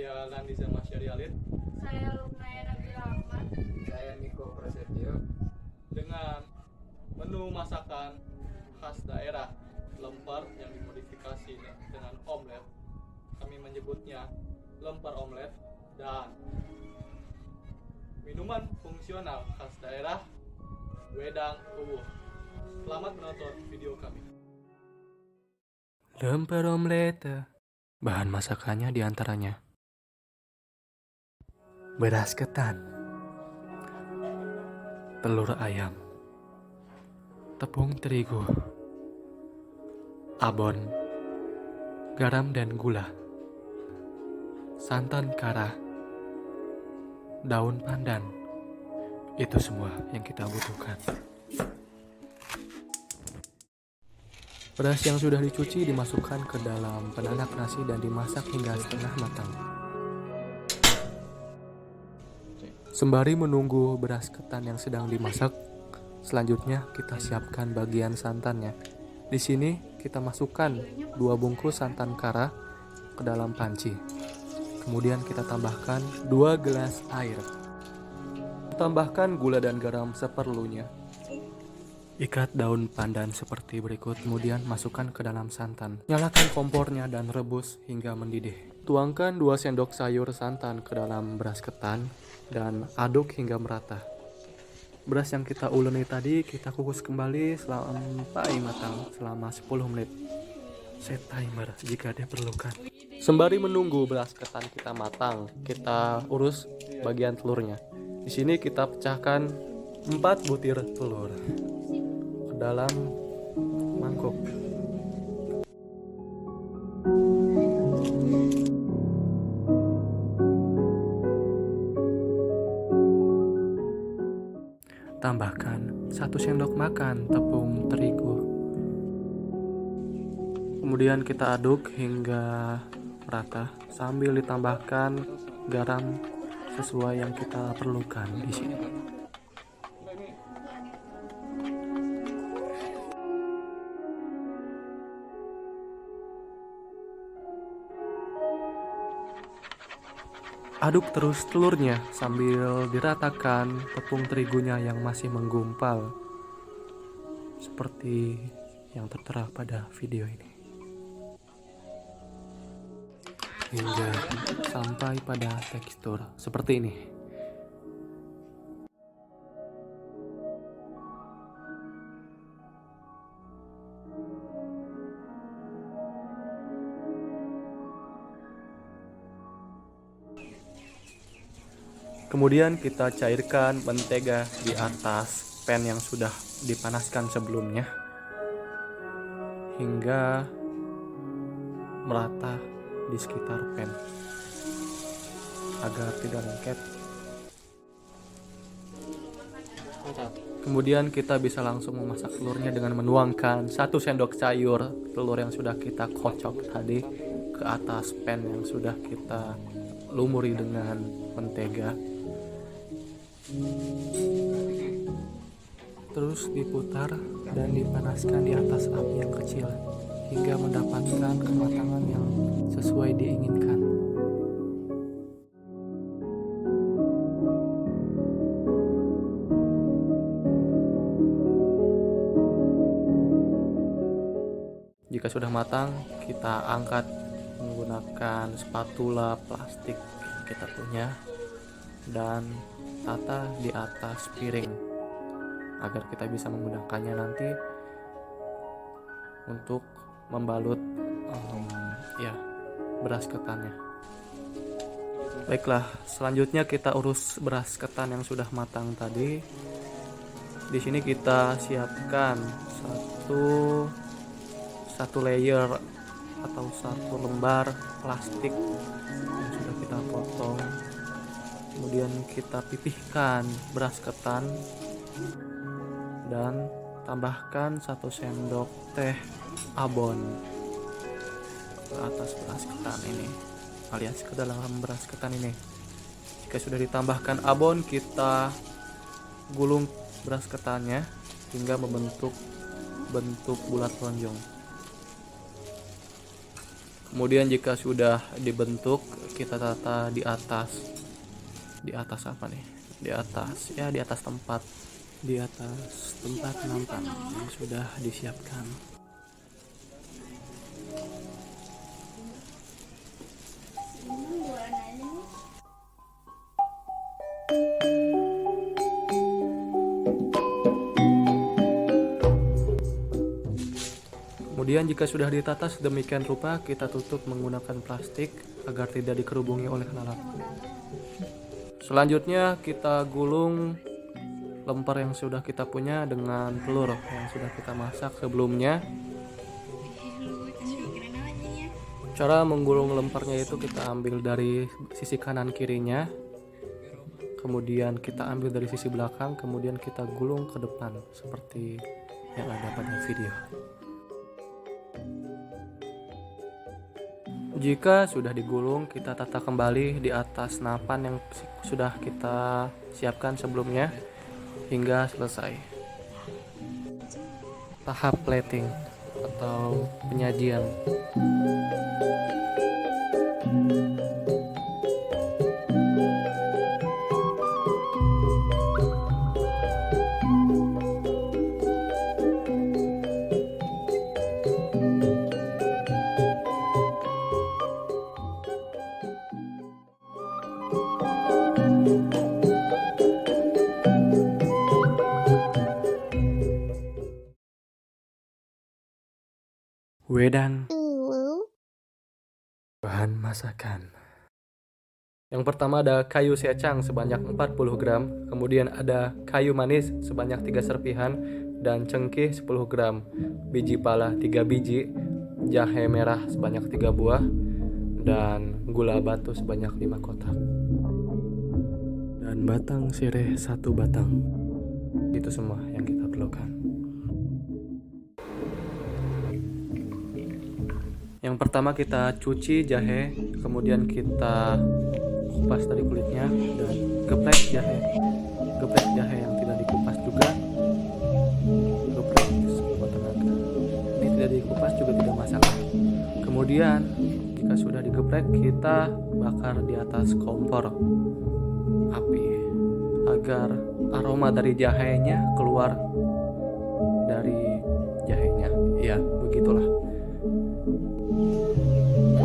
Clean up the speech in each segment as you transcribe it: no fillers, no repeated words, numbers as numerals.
Saya Landi Zama Syarialit. Saya Luknaya Nabila Ahmad. Saya Niko Prasetyo. Dengan menu masakan khas daerah lemper yang dimodifikasi dengan omelet. Kami menyebutnya lemper omelet, dan minuman fungsional khas daerah wedang uwuh. Selamat menonton video kami. Lemper omelet. Bahan masakannya diantaranya beras ketan, telur ayam, tepung terigu, abon, garam dan gula, santan kara, daun pandan. Itu semua yang kita butuhkan. Beras yang sudah dicuci dimasukkan ke dalam penanak nasi dan dimasak hingga setengah matang. Sembari menunggu beras ketan yang sedang dimasak, selanjutnya kita siapkan bagian santannya. Di sini kita masukkan 2 bungkus santan kara ke dalam panci. Kemudian kita tambahkan 2 gelas air. Tambahkan gula dan garam seperlunya. Ikat daun pandan seperti berikut, kemudian masukkan ke dalam santan. Nyalakan kompornya dan rebus hingga mendidih. Tuangkan 2 sendok sayur santan ke dalam beras ketan dan aduk hingga merata. Beras yang kita uleni tadi kita kukus kembali sampai matang selama 10 menit. Set timer jika diperlukan. Sembari menunggu beras ketan kita matang, kita urus bagian telurnya. Di sini kita pecahkan 4 butir telur ke dalam mangkuk. Tambahkan 1 sendok makan tepung terigu. Kemudian kita aduk hingga merata sambil ditambahkan garam sesuai yang kita perlukan di sini. Aduk terus telurnya sambil diratakan tepung terigunya yang masih menggumpal seperti yang tertera pada video ini, hingga sampai pada tekstur seperti ini. Kemudian kita cairkan mentega di atas pan yang sudah dipanaskan sebelumnya hingga merata di sekitar pan agar tidak lengket. Kemudian kita bisa langsung memasak telurnya dengan menuangkan 1 sendok sayur telur yang sudah kita kocok tadi ke atas pan yang sudah kita lumuri dengan mentega. Terus diputar dan dipanaskan di atas api yang kecil hingga mendapatkan kematangan yang sesuai diinginkan. Jika sudah matang, kita angkat menggunakan spatula plastik yang kita punya dan tata di atas piring agar kita bisa menggunakannya nanti untuk membalut beras ketannya. Baiklah, selanjutnya kita urus beras ketan yang sudah matang tadi. Di sini kita siapkan satu layer atau 1 lembar plastik yang sudah kita potong. Kemudian kita pipihkan beras ketan dan tambahkan 1 sendok teh abon ke atas beras ketan ini, alias ke dalam beras ketan ini. Jika sudah ditambahkan abon, kita gulung beras ketannya hingga membentuk bentuk bulat lonjong. Kemudian jika sudah dibentuk, kita tata di atas apa nih? Di atas tempat nampan yang sudah disiapkan. Kemudian jika sudah ditata sedemikian rupa, kita tutup menggunakan plastik agar tidak dikerubungi oleh lalat. Selanjutnya kita gulung lemper yang sudah kita punya dengan telur yang sudah kita masak sebelumnya. Cara menggulung lempernya itu kita ambil dari sisi kanan kirinya, kemudian kita ambil dari sisi belakang, kemudian kita gulung ke depan seperti yang ada pada video. Jika sudah digulung, kita tata kembali di atas napan yang sudah kita siapkan sebelumnya hingga selesai. Tahap plating atau penyajian. Wedang. Bahan masakan. Yang pertama ada kayu secang sebanyak 40 gram, kemudian ada kayu manis sebanyak 3 serpihan, dan cengkeh 10 gram, biji pala 3 biji, jahe merah sebanyak 3 buah, dan gula batu sebanyak 5 kotak. Dan batang sirih 1 batang. Itu semua yang kita perlukan. Yang pertama kita cuci jahe, kemudian kita kupas dari kulitnya dan geprek jahe yang tidak dikupas juga, geprek sekuat tenaga. Ini tidak dikupas juga tidak masalah. Kemudian jika sudah digeprek, kita bakar di atas kompor api agar aroma dari jahenya keluar dari jahenya. Ya, begitulah.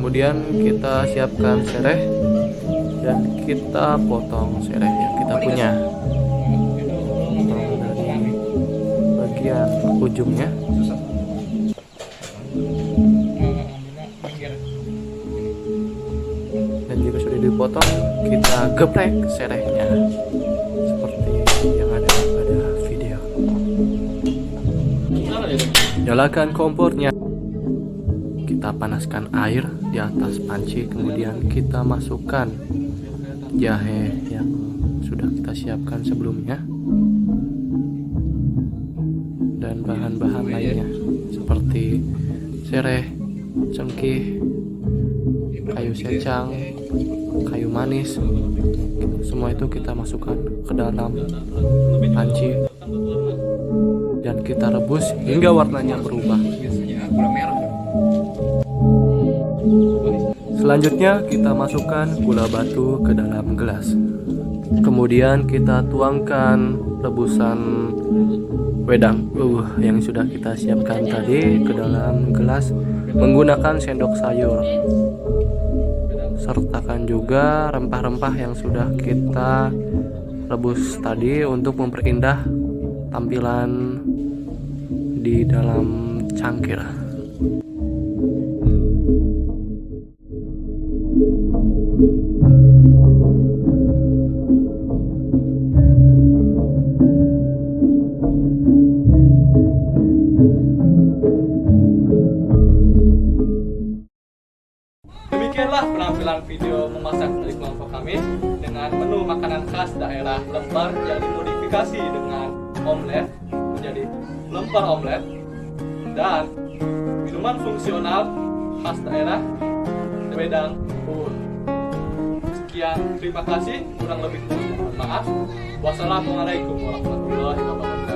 Kemudian kita siapkan sereh dan kita potong sereh yang kita punya. Potong dari bagian ujungnya. Dan jika sudah dipotong, kita geprek serehnya seperti yang ada pada video. Nyalakan kompornya. Kita panaskan air di atas panci, kemudian kita masukkan jahe yang sudah kita siapkan sebelumnya dan bahan-bahan lainnya seperti sereh, cengkeh, kayu secang, kayu manis. Semua itu kita masukkan ke dalam panci dan kita rebus hingga warnanya berubah. Selanjutnya kita masukkan gula batu ke dalam gelas. Kemudian kita tuangkan rebusan wedang yang sudah kita siapkan tadi ke dalam gelas menggunakan sendok sayur. Sertakan juga rempah-rempah yang sudah kita rebus tadi untuk memperindah tampilan di dalam cangkir. Demikianlah penampilan video memasak dari kelompok kami dengan menu makanan khas daerah Lembar yang dimodifikasi dengan omelet menjadi lembar omelet dan minuman fungsional khas daerah Wedang Uwuh. Sekian, terima kasih, kurang lebih mohon maaf. Wassalamualaikum warahmatullahi wabarakatuh.